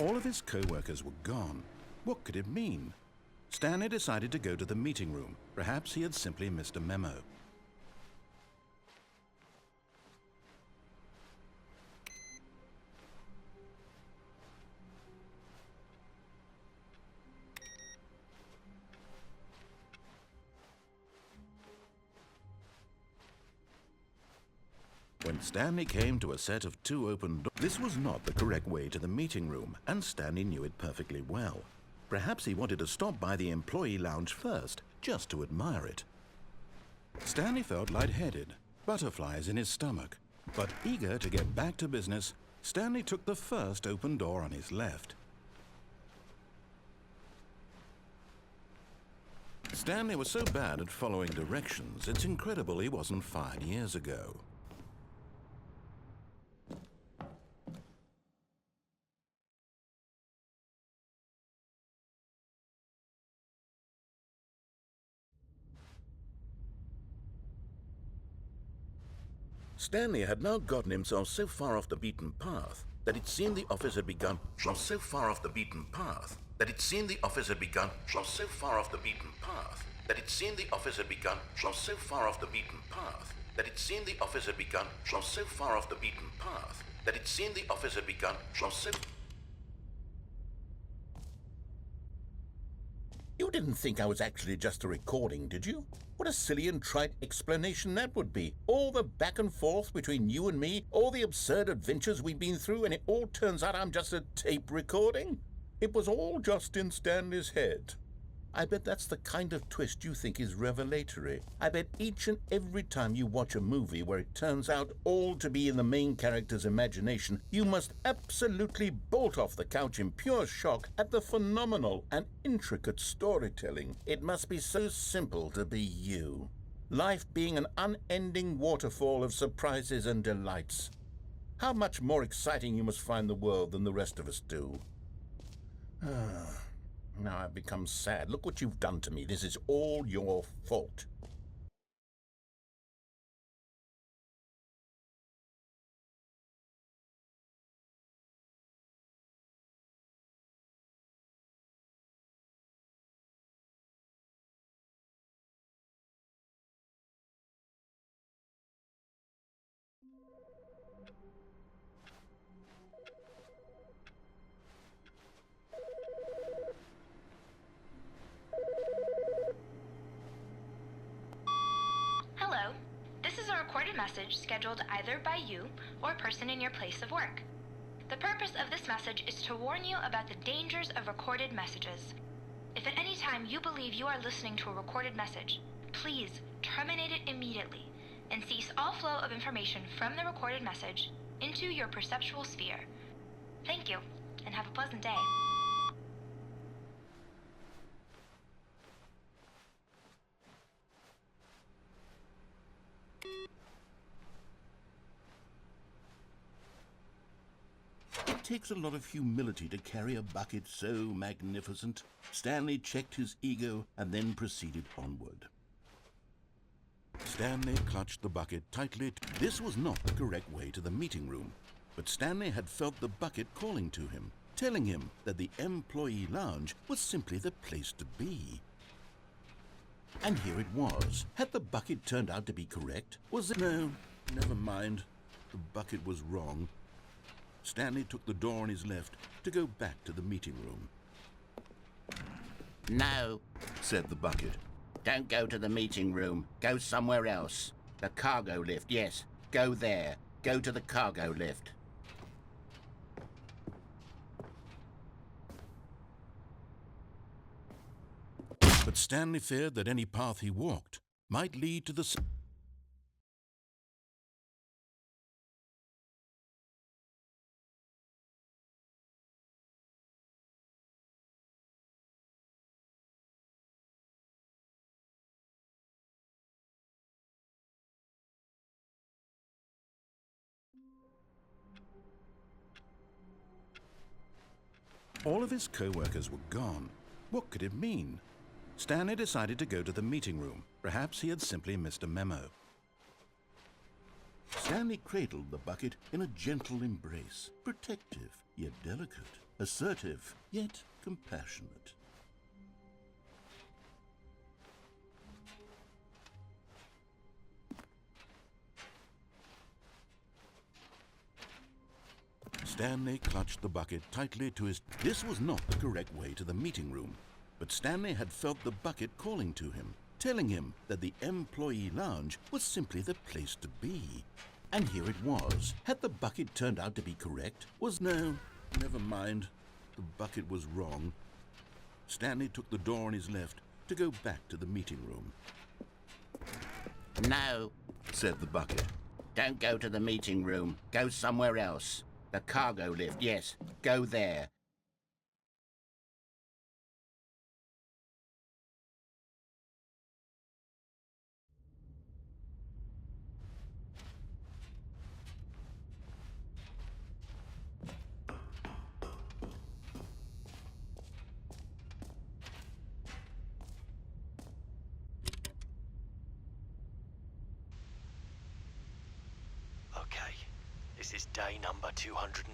All of his co-workers were gone. What could it mean? Stanley decided to go to the meeting room. Perhaps he had simply missed a memo. When Stanley came to a set of 2 open doors, this was not the correct way to the meeting room, and Stanley knew it perfectly well. Perhaps he wanted to stop by the employee lounge first, just to admire it. Stanley felt lightheaded, butterflies in his stomach. But eager to get back to business, Stanley took the first open door on his left. Stanley was so bad at following directions, it's incredible he wasn't fired years ago. Stanley had now gotten himself so far off the beaten path that it seemed the office had begun from so far off the beaten path that it seemed the office had begun from so far off the beaten path that it seemed the office had begun from so far off the beaten path that it seemed the office had begun from so far off the beaten path that it seemed the office had begun from so. You didn't think I was actually just a recording, did you? What a silly and trite explanation that would be. All the back and forth between you and me, all the absurd adventures we've been through, and it all turns out I'm just a tape recording? It was all just in Stanley's head. I bet that's the kind of twist you think is revelatory. I bet each and every time you watch a movie where it turns out all to be in the main character's imagination, you must absolutely bolt off the couch in pure shock at the phenomenal and intricate storytelling. It must be so simple to be you. Life being an unending waterfall of surprises and delights. How much more exciting you must find the world than the rest of us do. Now I've become sad. Look what you've done to me. This is all your fault. Hello. This is a recorded message scheduled either by you or a person in your place of work. The purpose of this message is to warn you about the dangers of recorded messages. If at any time you believe you are listening to a recorded message, please terminate it immediately and cease all flow of information from the recorded message into your perceptual sphere. Thank you, and have a pleasant day. It takes a lot of humility to carry a bucket so magnificent. Stanley checked his ego and then proceeded onward. Stanley clutched the bucket tightly. This was not the correct way to the meeting room, but Stanley had felt the bucket calling to him, telling him that the employee lounge was simply the place to be. And here it was. Had the bucket turned out to be correct? Was it? No, never mind. The bucket was wrong. Stanley took the door on his left to go back to the meeting room. No, Said the bucket. don't go to the meeting room. Go somewhere else. The cargo lift, yes. Go there. Go to the cargo lift. But Stanley feared that any path he walked might lead to the... All of his co-workers were gone. What could it mean? Stanley decided to go to the meeting room. Perhaps he had simply missed a memo. Stanley cradled the bucket in a gentle embrace, protective yet delicate. assertive, yet compassionate. Stanley clutched the bucket tightly to his... This was not the correct way to the meeting room, but Stanley had felt the bucket calling to him, telling him that the employee lounge was simply the place to be. And here it was. Had the bucket turned out to be correct? No, never mind. The bucket was wrong. Stanley took the door on his left to go back to the meeting room. No, Said the bucket. don't go to the meeting room. Go somewhere else. The cargo lift, yes. Go there. Okay, this is day number 200.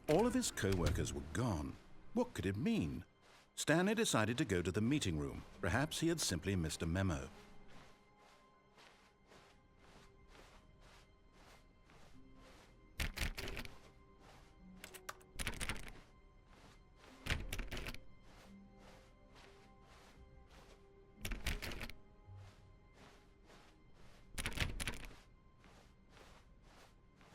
All of his co-workers were gone. What could it mean? Stanley decided to go to the meeting room. Perhaps he had simply missed a memo.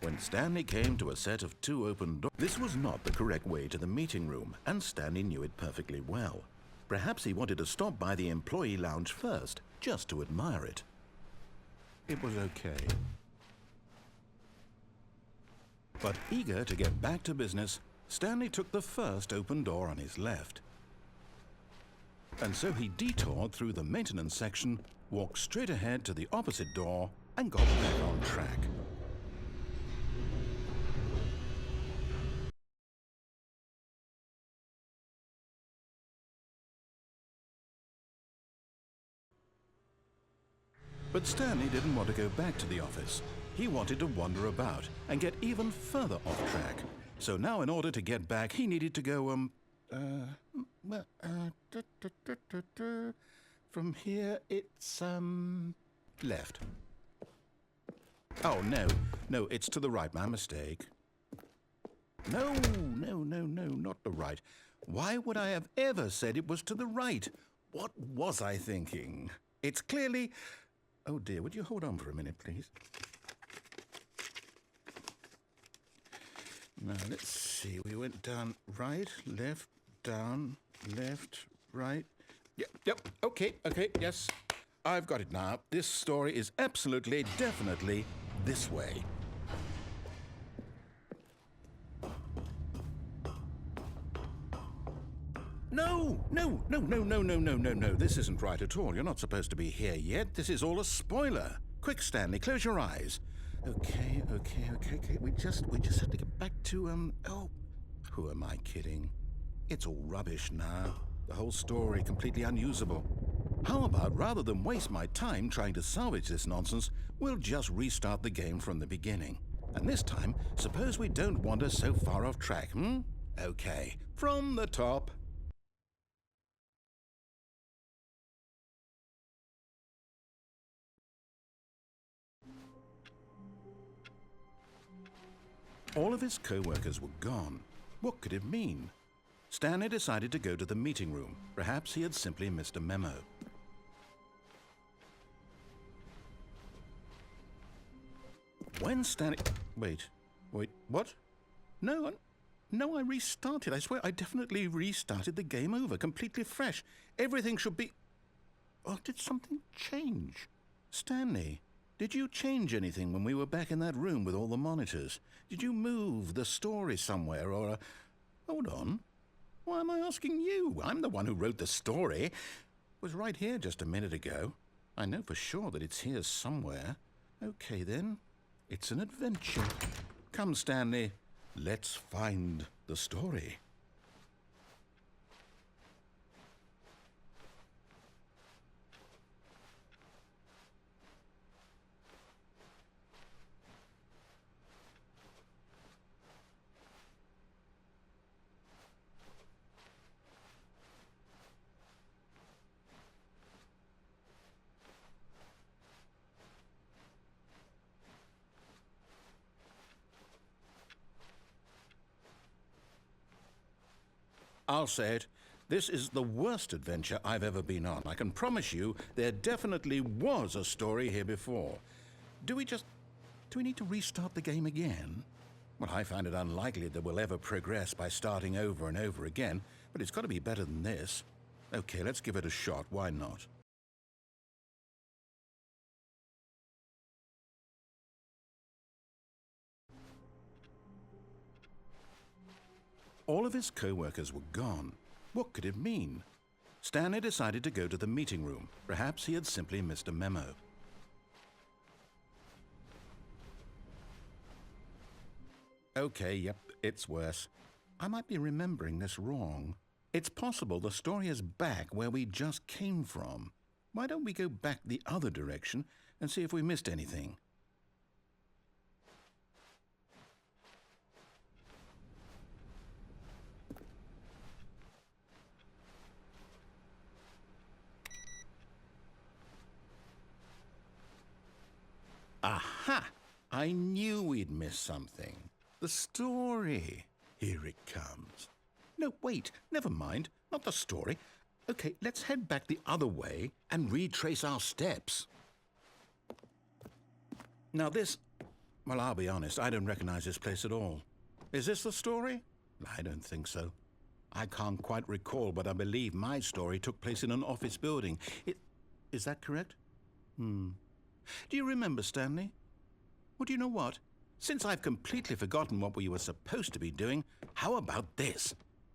When Stanley came to a set of 2 open doors, this was not the correct way to the meeting room, and Stanley knew it perfectly well. Perhaps he wanted to stop by the employee lounge first, just to admire it. It was okay. But eager to get back to business, Stanley took the first open door on his left. And so he detoured through the maintenance section, walked straight ahead to the opposite door, and got back on track. But Stanley didn't want to go back to the office. He wanted to wander about and get even further off track. So now in order to get back, he needed to go, from here it's, left. Oh, no, it's to the right, my mistake. No, not the right. Why would I have ever said it was to the right? What was I thinking? It's clearly... Oh dear, would you hold on for a minute, please? Now, let's see. We went down right, left, down, left, right. Yep, okay, yes. I've got it now. This story is absolutely, definitely this way. No. This isn't right at all. You're not supposed to be here yet. This is all a spoiler. Quick, Stanley, close your eyes. Okay. We just have to get back to, oh, who am I kidding? It's all rubbish now. The whole story completely unusable. How about, rather than waste my time trying to salvage this nonsense, we'll just restart the game from the beginning. And this time, suppose we don't wander so far off track, Okay, from the top. All of his co-workers were gone. What could it mean? Stanley decided to go to the meeting room. Perhaps he had simply missed a memo. When Stanley... Wait, what? No, I restarted. I swear I definitely restarted the game over, completely fresh. Everything should be... Oh, did something change? Stanley, did you change anything when we were back in that room with all the monitors? Did you move the story somewhere or... Hold on. Why am I asking you? I'm the one who wrote the story. It was right here just a minute ago. I know for sure that it's here somewhere. Okay, then. It's an adventure. Come, Stanley, let's find the story. I'll say it. This is the worst adventure I've ever been on. I can promise you there definitely was a story here before. Do we need to restart the game again? Well, I find it unlikely that we'll ever progress by starting over and over again, but it's got to be better than this. Okay, let's give it a shot. Why not? All of his co-workers were gone. What could it mean? Stanley decided to go to the meeting room. Perhaps he had simply missed a memo. Okay, yep, it's worse. I might be remembering this wrong. It's possible the story is back where we just came from. Why don't we go back the other direction and see if we missed anything? Aha! I knew we'd miss something. The story. Here it comes. No, wait, never mind. Not the story. Okay, let's head back the other way and retrace our steps. Now this... Well, I'll be honest, I don't recognize this place at all. Is this the story? I don't think so. I can't quite recall, but I believe my story took place in an office building. Is that correct? Do you remember, Stanley? Well, do you know what? Since I've completely forgotten what we were supposed to be doing, how about this?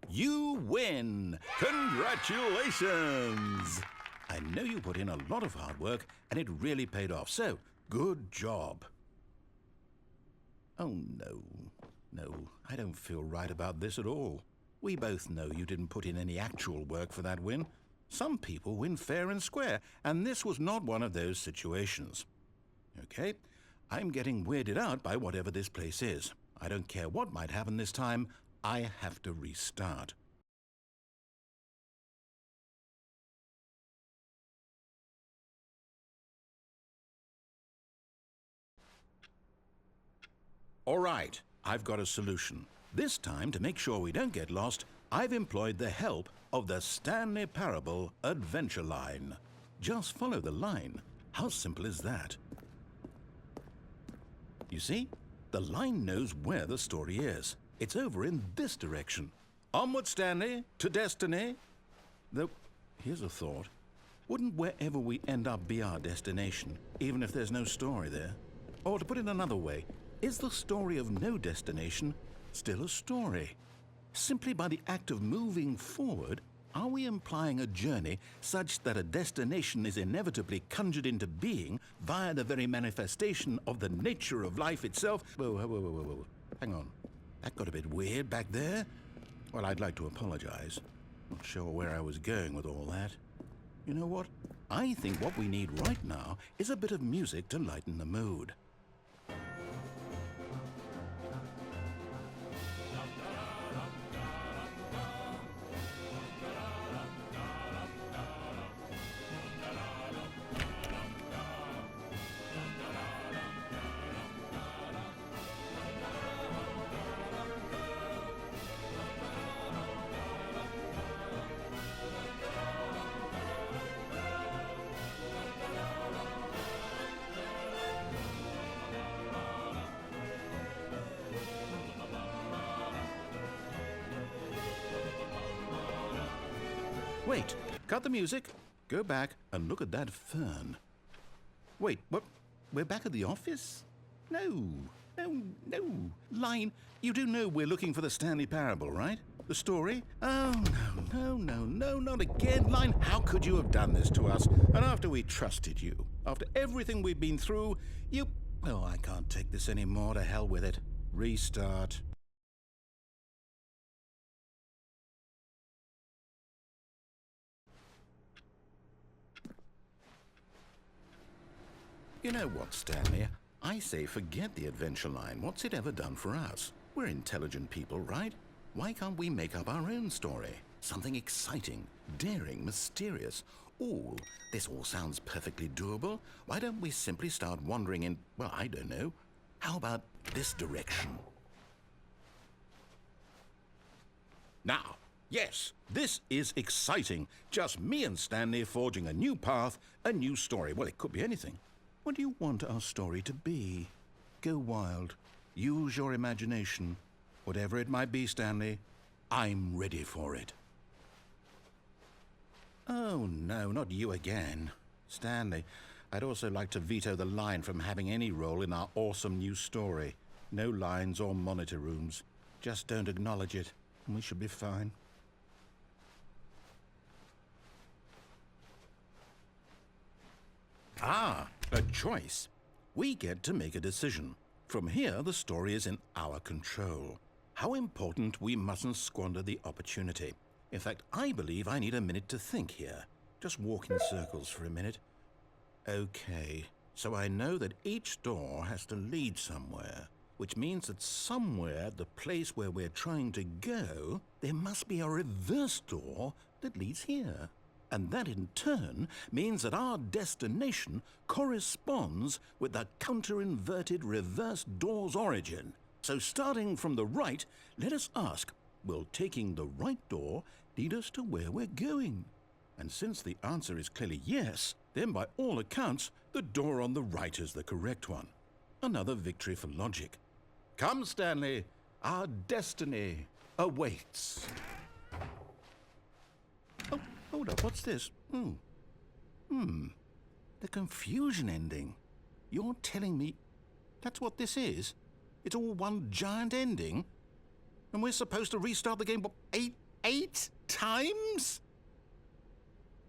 You win! Congratulations! I know you put in a lot of hard work, and it really paid off, so good job. Oh, no. No, I don't feel right about this at all. We both know you didn't put in any actual work for that win. Some people win fair and square, and this was not one of those situations. Okay, I'm getting weirded out by whatever this place is. I don't care what might happen this time. I have to restart. All right, I've got a solution. This time, to make sure we don't get lost, I've employed the help of the Stanley Parable adventure line. Just follow the line. How simple is that? You see, the line knows where the story is. It's over in this direction. Onward, Stanley, to destiny. Though, here's a thought. Wouldn't wherever we end up be our destination, even if there's no story there? Or to put it another way, is the story of no destination still a story? Simply by the act of moving forward, are we implying a journey such that a destination is inevitably conjured into being via the very manifestation of the nature of life itself? Whoa. Hang on. That got a bit weird back there. Well, I'd like to apologize. Not sure where I was going with all that. You know what? I think what we need right now is a bit of music to lighten the mood. Wait, cut the music, go back and look at that fern. Wait, what? We're back at the office? No. Line, you do know we're looking for the Stanley Parable, right? The story? Oh, no, not again. Line, how could you have done this to us? And after we trusted you, after everything we've been through, you Oh, I can't take this anymore. To hell with it. Restart. You know what, Stanley? I say forget the adventure line. What's it ever done for us? We're intelligent people, right? Why can't we make up our own story? Something exciting, daring, mysterious. Ooh, this all sounds perfectly doable. Why don't we simply start wandering in, well, I don't know. How about this direction? Now, yes, this is exciting. Just me and Stanley forging a new path, a new story. Well, it could be anything. What do you want our story to be? Go wild. Use your imagination. Whatever it might be, Stanley, I'm ready for it. Oh, no, not you again. Stanley, I'd also like to veto the line from having any role in our awesome new story. No lines or monitor rooms. Just don't acknowledge it, and we should be fine. Ah, a choice. We get to make a decision. From here, the story is in our control. How important we mustn't squander the opportunity. In fact, I believe I need a minute to think here. Just walk in circles for a minute. Okay, so I know that each door has to lead somewhere, which means that somewhere at the place where we're trying to go, there must be a reverse door that leads here. And that in turn means that our destination corresponds with the counter-inverted reverse door's origin. So starting from the right, let us ask, will taking the right door lead us to where we're going? And since the answer is clearly yes, then by all accounts, the door on the right is the correct one. Another victory for logic. Come, Stanley, our destiny awaits. Oh, hold up, what's this? The confusion ending. You're telling me that's what this is? It's all one giant ending? And we're supposed to restart the game, what, eight times?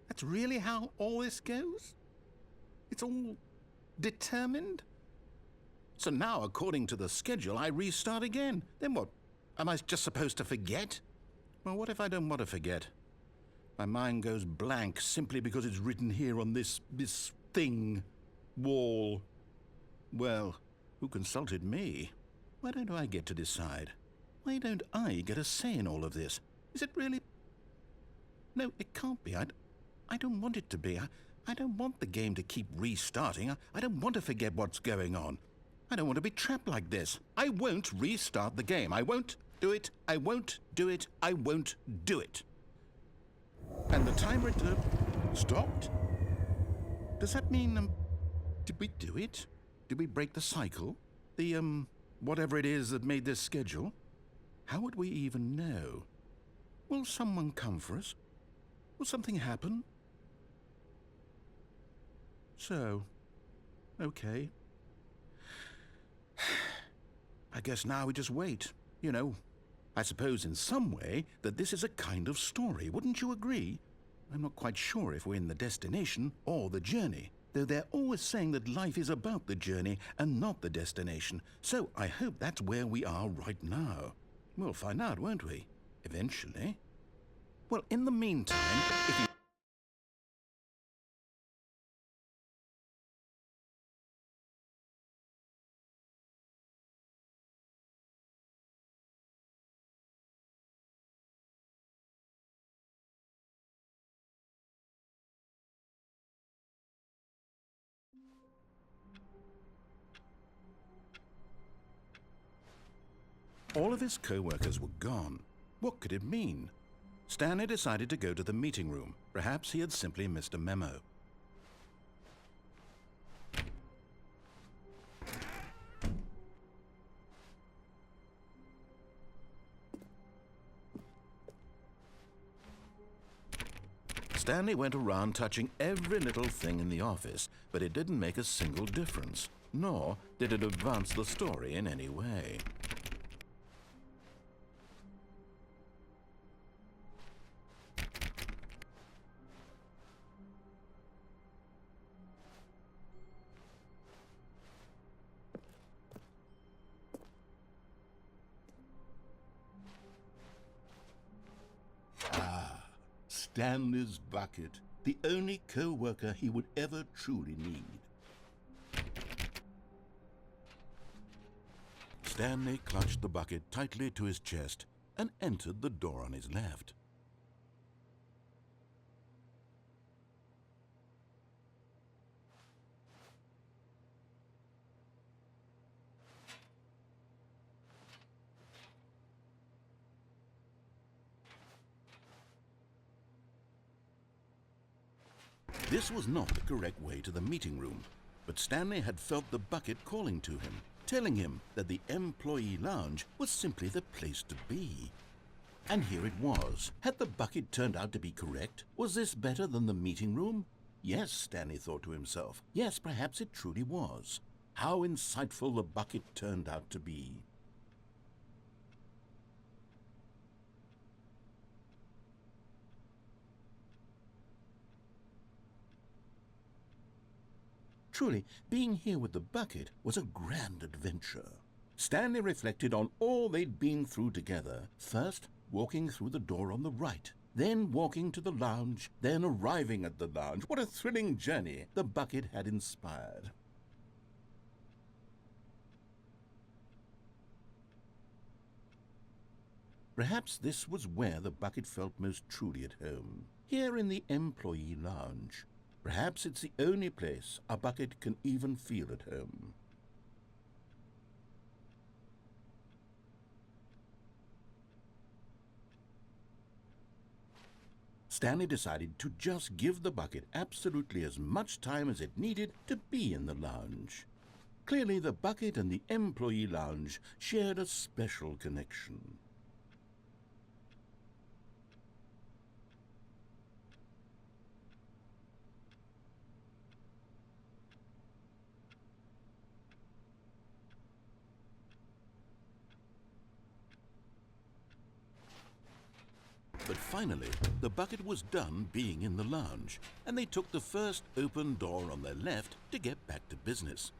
That's really how all this goes? It's all determined? So now, according to the schedule, I restart again. Then what? Am I just supposed to forget? Well, what if I don't want to forget? My mind goes blank simply because it's written here on this thing, wall. Well, who consulted me? Why don't I get to decide? Why don't I get a say in all of this? Is it really? No, it can't be. I don't want it to be. I don't want the game to keep restarting. I don't want to forget what's going on. I don't want to be trapped like this. I won't restart the game. I won't do it. I won't do it. I won't do it. And the timer stopped? Does that mean, did we do it? Did we break the cycle? The, whatever it is that made this schedule? How would we even know? Will someone come for us? Will something happen? So, okay. I guess now we just wait, you know. I suppose in some way that this is a kind of story, wouldn't you agree? I'm not quite sure if we're in the destination or the journey, though they're always saying that life is about the journey and not the destination, so I hope that's where we are right now. We'll find out, won't we? Eventually. Well, in the meantime, if you... All of his co-workers were gone. What could it mean? Stanley decided to go to the meeting room. Perhaps he had simply missed a memo. Stanley went around touching every little thing in the office, but it didn't make a single difference, nor did it advance the story in any way. Stanley's bucket, the only co-worker he would ever truly need. Stanley clutched the bucket tightly to his chest and entered the door on his left. This was not the correct way to the meeting room, but Stanley had felt the bucket calling to him, telling him that the employee lounge was simply the place to be. And here it was. Had the bucket turned out to be correct? Was this better than the meeting room? Yes, Stanley thought to himself. Yes, perhaps it truly was. How insightful the bucket turned out to be. Truly, being here with the bucket was a grand adventure. Stanley reflected on all they'd been through together. First, walking through the door on the right, then walking to the lounge, then arriving at the lounge. What a thrilling journey the bucket had inspired. Perhaps this was where the bucket felt most truly at home, here in the employee lounge. Perhaps it's the only place a bucket can even feel at home. Stanley decided to just give the bucket absolutely as much time as it needed to be in the lounge. Clearly, the bucket and the employee lounge shared a special connection. But finally, the bucket was done being in the lounge, and they took the first open door on their left to get back to business.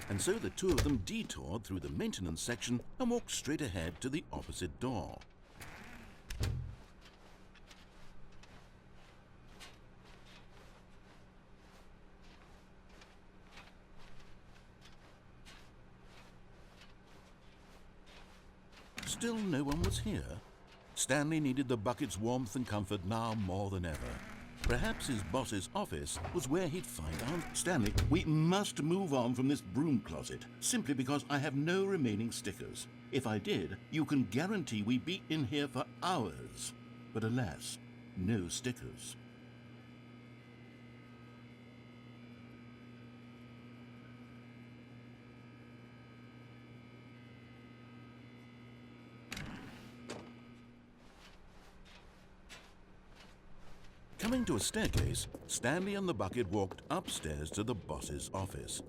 And so the two of them detoured through the maintenance section and walked straight ahead to the opposite door. Still no one was here. Stanley needed the bucket's warmth and comfort now more than ever. Perhaps his boss's office was where he'd find Aunt Stanley. We must move on from this broom closet, simply because I have no remaining stickers. If I did, you can guarantee we'd be in here for hours. But alas, no stickers. Coming to a staircase, Stanley and the bucket walked upstairs to the boss's office.